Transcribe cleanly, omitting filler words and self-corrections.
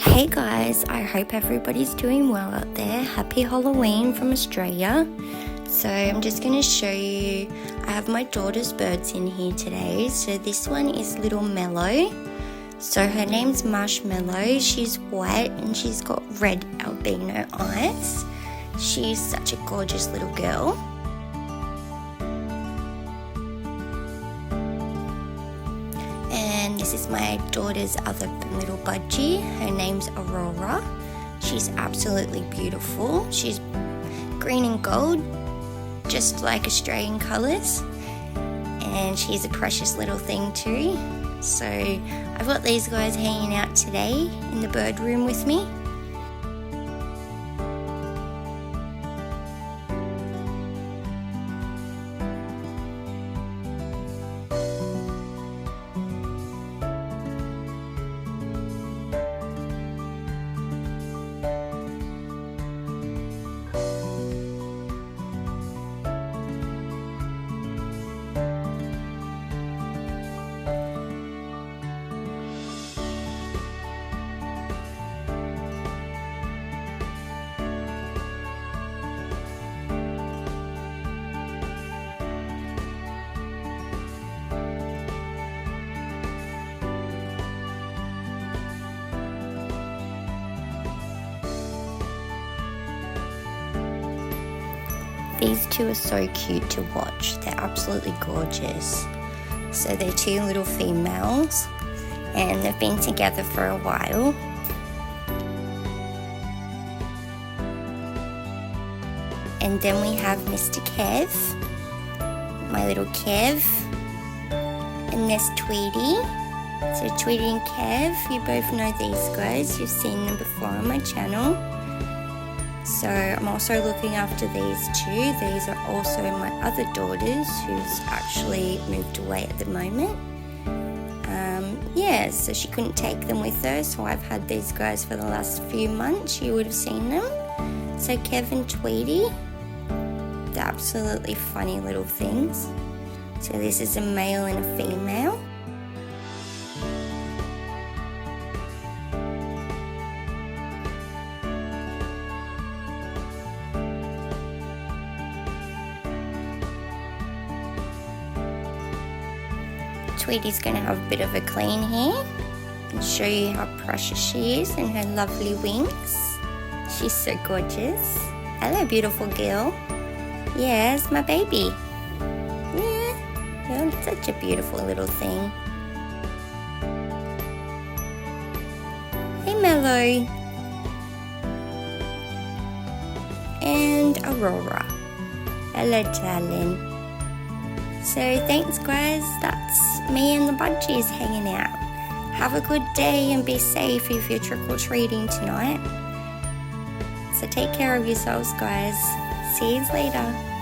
Hey guys, I hope everybody's doing well out there. Happy Halloween from Australia. So I'm just going to show you, I have my daughter's birds in here today. So this one is little Mellow. So her name's Marshmallow. She's white and she's got red albino eyes. She's such a gorgeous little girl. And this is my daughter's other little budgie. Her name's Aurora. She's absolutely beautiful. She's green and gold, just like Australian colours. And she's a precious little thing too. So I've got these guys hanging out today in the bird room with me. These two are so cute to watch. They're absolutely gorgeous. So they're two little females and they've been together for a while. And then we have Mr. Kev, my little Kev, and there's Tweety. So Tweety and Kev, you both know these guys. You've seen them before on my channel. So I'm also looking after these two. These are also my other daughters who's actually moved away at the moment. So she couldn't take them with her, so I've had these guys for the last few months. You would have seen them. So Kev and Tweety, they're absolutely funny little things. So this is a male and a female. Tweety's going to have a bit of a clean here and show you how precious she is and her lovely wings. She's so gorgeous. Hello, beautiful girl. Yes, my baby. Yeah, you're such a beautiful little thing. Hey, Mellow. And Aurora. Hello, darling. So thanks guys, that's me and the budgies hanging out. Have a good day and be safe if you're trick-or-treating tonight. So take care of yourselves guys. See you later.